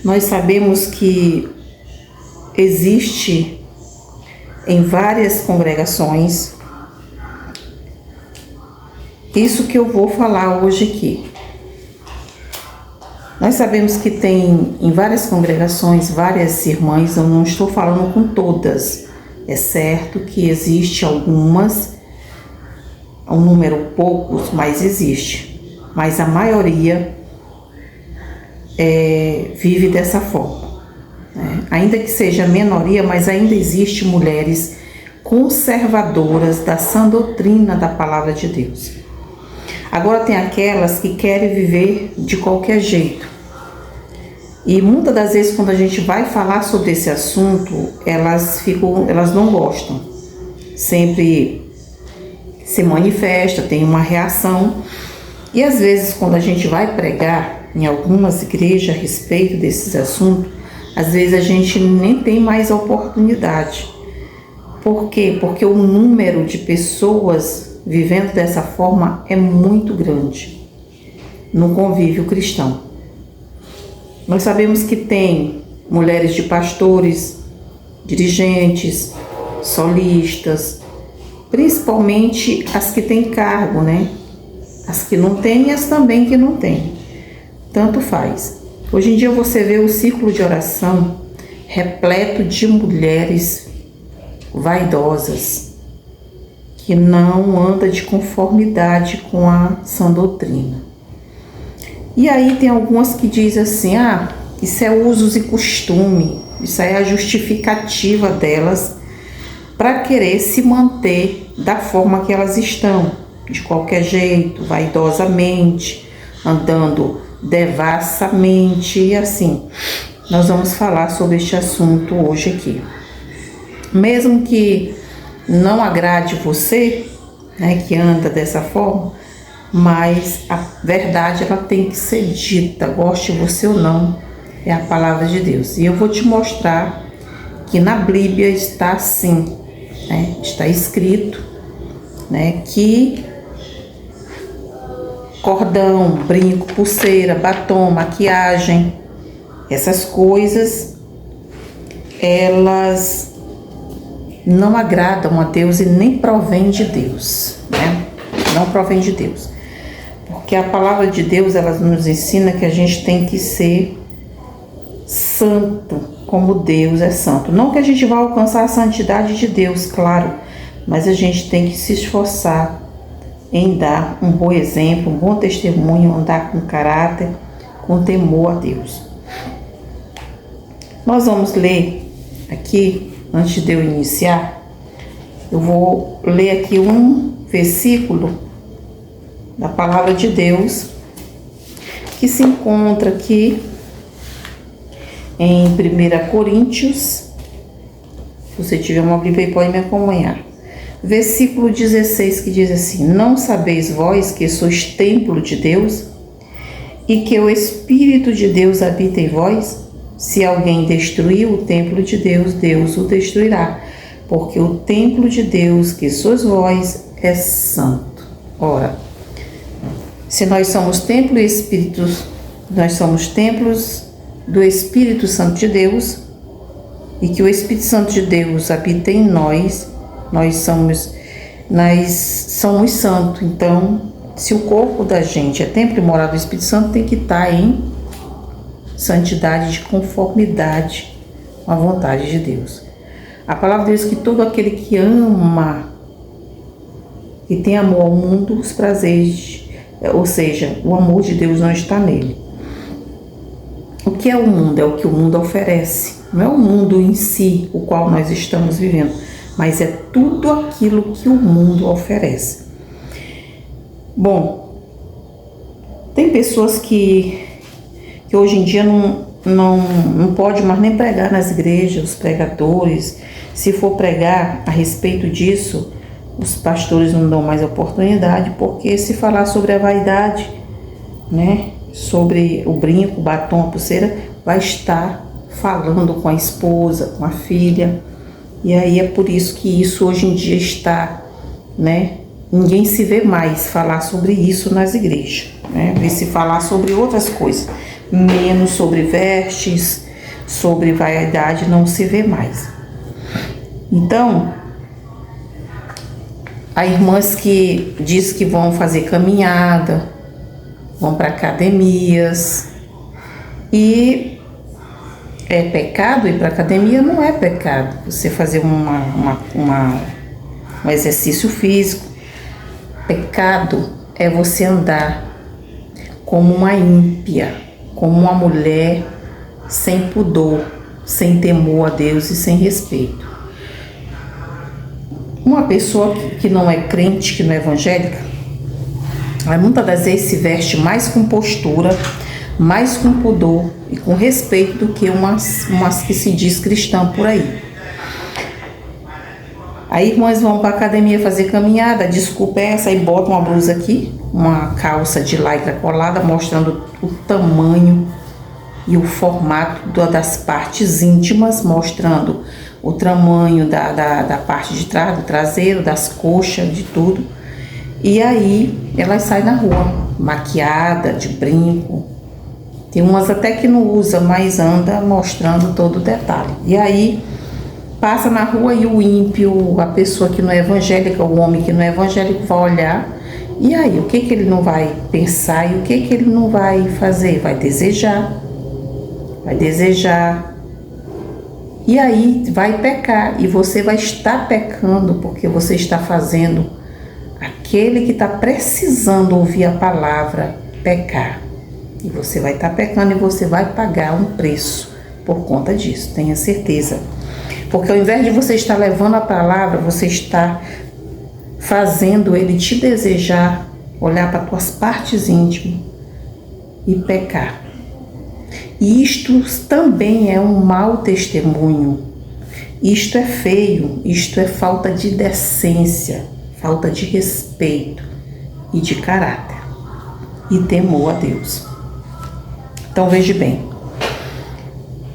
Nós sabemos que existe em várias congregações isso que eu vou falar hoje aqui. Nós sabemos que tem em várias congregações, várias irmãs, eu não estou falando com todas. É certo que existe algumas, um número poucos, mas existe. Mas a maioria vive dessa forma. Né? Ainda que seja minoria, mas ainda existe mulheres conservadoras da sã doutrina da palavra de Deus. Agora tem aquelas que querem viver de qualquer jeito. E muitas das vezes quando a gente vai falar sobre esse assunto, elas não gostam. Sempre se manifesta, tem uma reação. E às vezes quando a gente vai pregar em algumas igrejas a respeito desses assuntos, às vezes a gente nem tem mais oportunidade. Por quê? Porque o número de pessoas vivendo dessa forma é muito grande no convívio cristão. Nós sabemos que tem mulheres de pastores, dirigentes, solistas, principalmente as que têm cargo, né? As que não têm e as também que não têm. Tanto faz. Hoje em dia você vê o círculo de oração repleto de mulheres vaidosas, que não anda de conformidade com a sã doutrina. E aí tem algumas que dizem assim, isso é usos e costume, isso aí é a justificativa delas para querer se manter da forma que elas estão, de qualquer jeito, vaidosamente, andando devassamente e assim. Nós vamos falar sobre este assunto hoje aqui. Mesmo que não agrade você, né, que anda dessa forma, mas a verdade ela tem que ser dita, goste você ou não, é a palavra de Deus. E eu vou te mostrar que na Bíblia está assim, né, está escrito, né, que cordão, brinco, pulseira, batom, maquiagem, essas coisas, elas não agradam a Deus e nem provém de Deus, né? Não provém de Deus. Porque a palavra de Deus, ela nos ensina que a gente tem que ser santo, como Deus é santo. Não que a gente vá alcançar a santidade de Deus, claro, mas a gente tem que se esforçar em dar um bom exemplo, um bom testemunho, andar com caráter, com temor a Deus. Nós vamos ler aqui, antes de eu iniciar, eu vou ler aqui um versículo da palavra de Deus que se encontra aqui em 1 Coríntios. Se você tiver uma Bíblia, pode me acompanhar. Versículo 16, que diz assim: não sabeis vós que sois templo de Deus e que o Espírito de Deus habita em vós? Se alguém destruir o templo de Deus, Deus o destruirá, porque o templo de Deus, que sois vós, é santo. Ora, se nós somos templo e espíritos, nós somos templos do Espírito Santo de Deus, e que o Espírito Santo de Deus habita em nós, nós somos santos. Então, se o corpo da gente é templo e morada do Espírito Santo, tem que estar em santidade, de conformidade com a vontade de Deus. A palavra de Deus diz que todo aquele que ama, que tem amor ao mundo, os prazeres, ou seja, o amor de Deus não está nele. O que é o mundo? É o que o mundo oferece. Não é o mundo em si, o qual nós estamos vivendo, mas é tudo aquilo que o mundo oferece. Bom, tem pessoas que hoje em dia não pode mais nem pregar nas igrejas, os pregadores. Se for pregar a respeito disso, os pastores não dão mais oportunidade, porque se falar sobre a vaidade, né, sobre o brinco, o batom, a pulseira, vai estar falando com a esposa, com a filha. E aí é por isso que isso hoje em dia está, né, ninguém se vê mais falar sobre isso nas igrejas, né, vê se falar sobre outras coisas. menos sobre vestes, sobre vaidade não se vê mais. Então, há irmãs que diz que vão fazer caminhada, vão para academias, e é pecado ir para academia? Não é pecado você fazer um exercício físico. Pecado é você andar como uma ímpia, como uma mulher sem pudor, sem temor a Deus e sem respeito. Uma pessoa que não é crente, que não é evangélica, ela muitas das vezes se veste mais com postura, mais com pudor e com respeito do que umas que se diz cristã por aí. Aí irmãs vão para a academia fazer caminhada, desculpa essa, e botam uma blusa aqui, uma calça de lycra colada, mostrando o tamanho e o formato das partes íntimas, mostrando o tamanho da parte de trás, do traseiro, das coxas, de tudo. E aí elas saem na rua, maquiada, de brinco. Tem umas até que não usa, mas anda mostrando todo o detalhe. E aí passa na rua e o ímpio, a pessoa que não é evangélica, o homem que não é evangélico vai olhar. E aí, o que ele não vai pensar e o que ele não vai fazer? Vai desejar. E aí vai pecar. E você vai estar pecando porque você está fazendo aquele que está precisando ouvir a palavra pecar. E você vai estar pecando e você vai pagar um preço por conta disso, tenha certeza. Porque ao invés de você estar levando a palavra, você está fazendo ele te desejar, olhar para tuas partes íntimas e pecar. E isto também é um mau testemunho. Isto é feio, isto é falta de decência, falta de respeito e de caráter e temor a Deus. Então veja bem,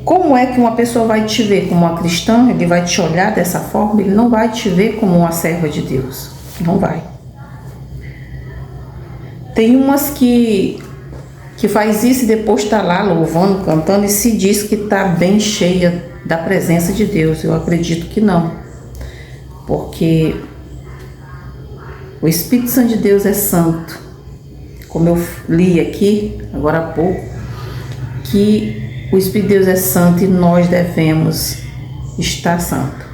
como é que uma pessoa vai te ver como uma cristã? Ele vai te olhar dessa forma? Ele não vai te ver como uma serva de Deus, não vai. Tem umas que faz isso e depois está lá louvando, cantando e se diz que está bem cheia da presença de Deus. Eu acredito que não, porque o Espírito Santo de Deus é santo, como eu li aqui agora há pouco, que o Espírito de Deus é santo e nós devemos estar santo.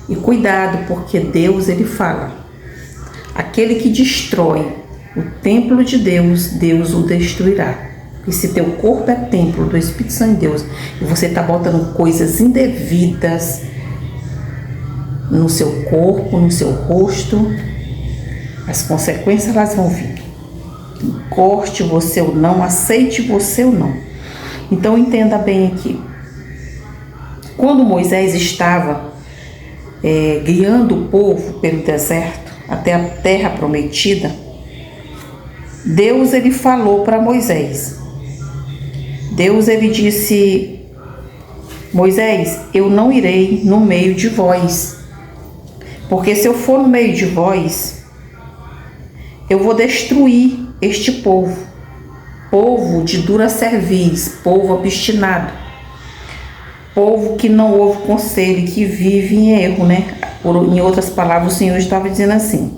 E cuidado, porque Deus, ele fala, aquele que destrói o templo de Deus, Deus o destruirá. E se teu corpo é templo do Espírito Santo de Deus e você está botando coisas indevidas no seu corpo, no seu rosto, as consequências elas vão vir. Corte você ou não, aceite você ou não. Então entenda bem aqui. Quando Moisés estava guiando o povo pelo deserto até a terra prometida, Deus ele falou para Moisés. Deus ele disse: Moisés, eu não irei no meio de vós, porque se eu for no meio de vós, eu vou destruir este povo, povo de dura cerviz, povo obstinado, povo que não ouve conselho, que vive em erro, né? Em outras palavras, o Senhor estava dizendo assim.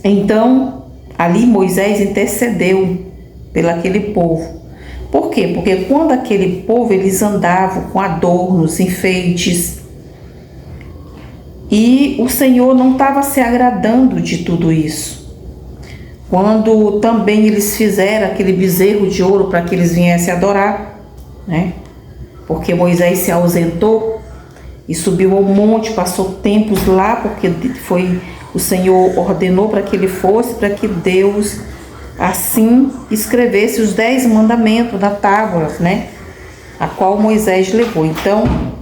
Então, ali Moisés intercedeu pelo aquele povo. Por quê? Porque quando aquele povo, eles andavam com adornos, enfeites, e o Senhor não estava se agradando de tudo isso. Quando também eles fizeram aquele bezerro de ouro para que eles viessem adorar, né? Porque Moisés se ausentou e subiu ao monte, passou tempos lá, porque o Senhor ordenou para que ele fosse, para que Deus assim escrevesse os 10 mandamentos na tábua, né? A qual Moisés levou. Então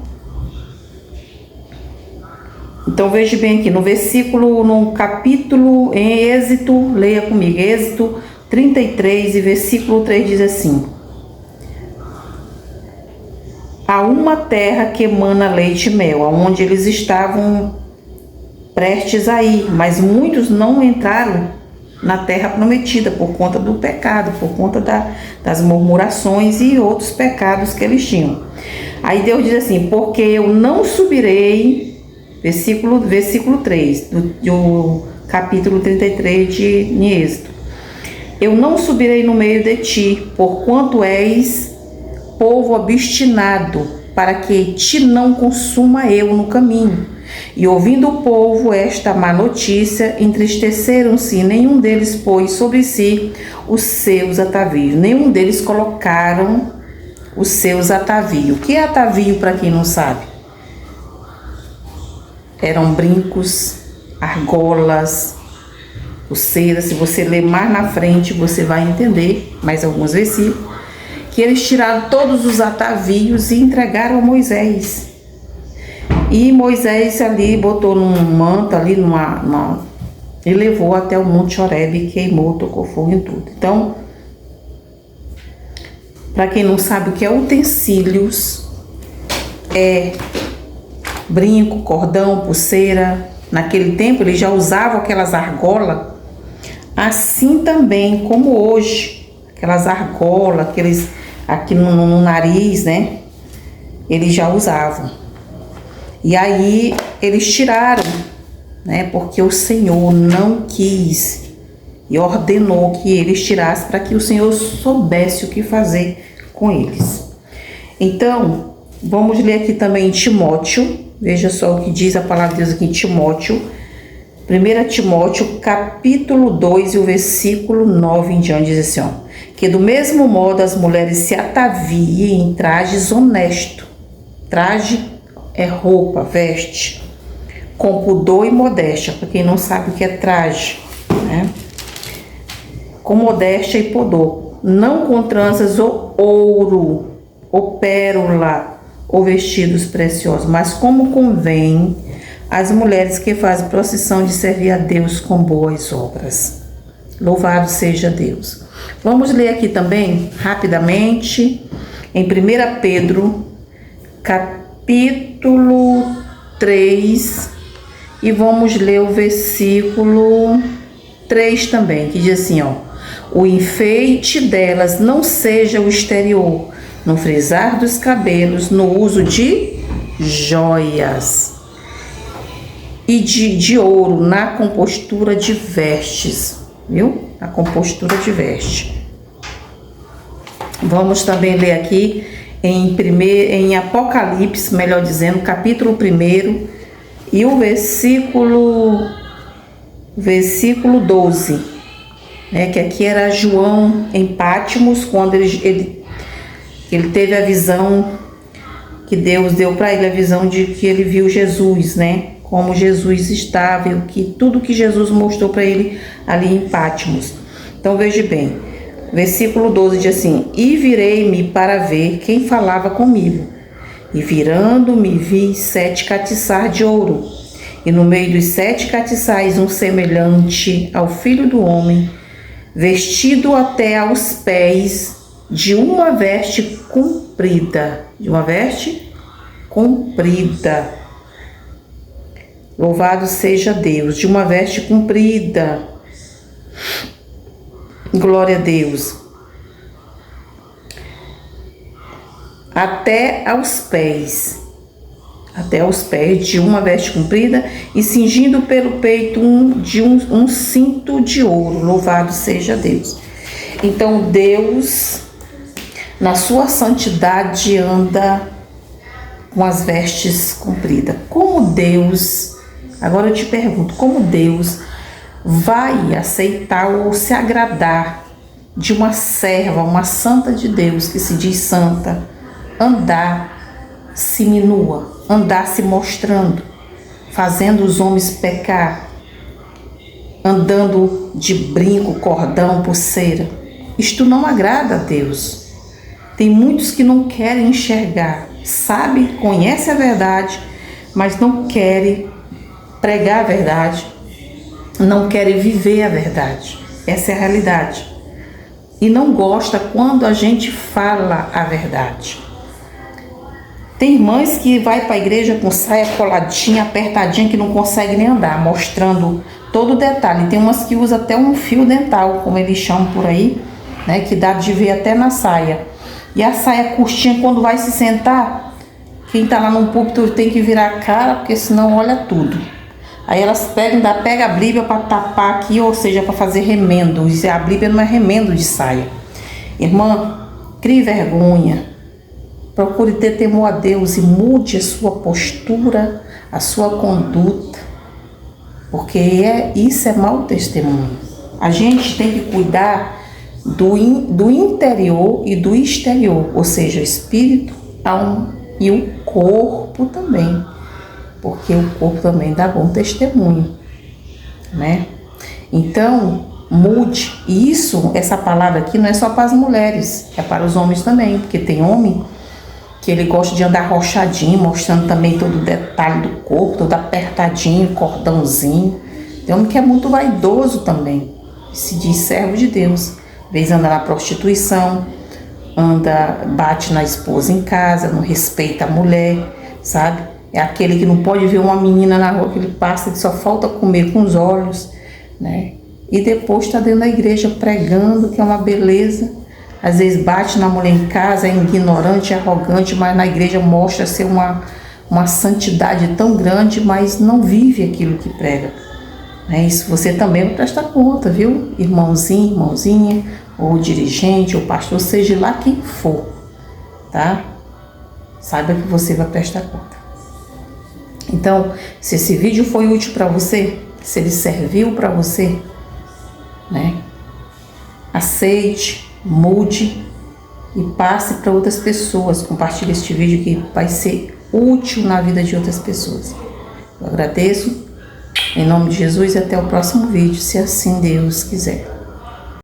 veja bem aqui, no capítulo, em Êxodo, leia comigo, Êxodo 33 e versículo 3 diz assim: há uma terra que emana leite e mel, aonde eles estavam prestes a ir, mas muitos não entraram na terra prometida por conta do pecado, por conta das murmurações e outros pecados que eles tinham. Aí Deus diz assim: porque eu não subirei, versículo 3 do capítulo 33 de Êxodo. Eu não subirei no meio de ti, porquanto és povo obstinado, para que te não consuma eu no caminho. E ouvindo o povo esta má notícia, entristeceram-se, e nenhum deles pôs sobre si os seus atavios. Nenhum deles colocaram os seus atavios. O que é atavio, para quem não sabe? Eram brincos, argolas, pulseiras. Se você ler mais na frente, você vai entender mais alguns versículos, que eles tiraram todos os atavios e entregaram a Moisés. E Moisés ali botou num manto ali, e levou até o Monte Horebe, queimou, tocou fogo em tudo. Então, para quem não sabe o que é utensílios, é brinco, cordão, pulseira. Naquele tempo eles já usavam aquelas argolas, assim também como hoje, aquelas argolas, aqueles aqui no nariz, né? Eles já usavam. E aí eles tiraram, né? Porque o Senhor não quis e ordenou que eles tirassem, para que o Senhor soubesse o que fazer com eles. Então, vamos ler aqui também em Timóteo. Veja só o que diz a palavra de Deus aqui em Timóteo. 1 Timóteo, capítulo 2 e o versículo 9 em diante, diz assim, ó: que do mesmo modo as mulheres se ataviem em trajes honestos. Traje é roupa, veste, com pudor e modéstia, para quem não sabe o que é traje, né? Com modéstia e pudor, não com tranças ou ouro, ou pérola, ou vestidos preciosos, mas como convém às mulheres que fazem procissão de servir a Deus com boas obras. Louvado seja Deus. Vamos ler aqui também, rapidamente, em 1 Pedro, capítulo 3, e vamos ler o versículo 3 também, que diz assim, ó: o enfeite delas não seja o exterior, no frisar dos cabelos, no uso de joias e de ouro, na compostura de vestes, viu? A compostura de veste. Vamos também ler aqui em Apocalipse, melhor dizendo, capítulo 1 e o versículo 12, né? Que aqui era João em Pátimos, quando ele teve a visão que Deus deu para ele, a visão de que ele viu Jesus, né? Como Jesus estava e tudo que Jesus mostrou para ele ali em Pátimos. Então veja bem, versículo 12 diz assim: e virei-me para ver quem falava comigo. E virando-me vi 7 catiçais de ouro, e no meio dos 7 catiçais um semelhante ao Filho do Homem, vestido até aos pés de uma veste comprida. Louvado seja Deus, de uma veste comprida. Glória a Deus. Até aos pés de uma veste comprida, e cingindo pelo peito um cinto de ouro. Louvado seja Deus. Então Deus, na sua santidade, anda com as vestes compridas. Agora eu te pergunto, como Deus vai aceitar ou se agradar de uma serva, uma santa de Deus, que se diz santa, andar seminua, andar se mostrando, fazendo os homens pecar, andando de brinco, cordão, pulseira? Isto não agrada a Deus. Tem muitos que não querem enxergar, sabe, conhece a verdade, mas não querem pregar a verdade, não querem viver a verdade. Essa é a realidade. E não gosta quando a gente fala a verdade. Tem irmãs que vai para a igreja com saia coladinha, apertadinha, que não consegue nem andar, mostrando todo detalhe. Tem umas que usa até um fio dental, como eles chamam por aí, né? Que dá de ver até na saia. E a saia curtinha, quando vai se sentar, quem tá lá no púlpito tem que virar a cara, porque senão olha tudo. Aí elas pega a Bíblia para tapar aqui, ou seja, para fazer remendo. A Bíblia não é remendo de saia. Irmã, crie vergonha. Procure ter temor a Deus e mude a sua postura, a sua conduta. Porque isso é mau testemunho. A gente tem que cuidar do interior e do exterior, ou seja, o espírito, alma e o corpo também, porque o corpo também dá bom testemunho, né? Então, mude. E essa palavra aqui não é só para as mulheres, é para os homens também, porque tem homem que ele gosta de andar arrochadinho, mostrando também todo o detalhe do corpo, todo apertadinho, cordãozinho. Tem homem que é muito vaidoso também, se diz servo de Deus. Às vezes anda na prostituição, bate na esposa em casa, não respeita a mulher, sabe? É aquele que não pode ver uma menina na rua que ele passa, que só falta comer com os olhos, né? E depois está dentro da igreja pregando, que é uma beleza. Às vezes bate na mulher em casa, é ignorante, é arrogante, mas na igreja mostra ser uma santidade tão grande, mas não vive aquilo que prega. Isso você também vai prestar conta, viu? Irmãozinho, irmãozinha, ou dirigente, ou pastor, seja lá quem for, tá? Saiba que você vai prestar conta. Então, se esse vídeo foi útil para você, se ele serviu para você, né? Aceite, mude e passe para outras pessoas. Compartilhe este vídeo que vai ser útil na vida de outras pessoas. Eu agradeço. Em nome de Jesus e até o próximo vídeo, se assim Deus quiser.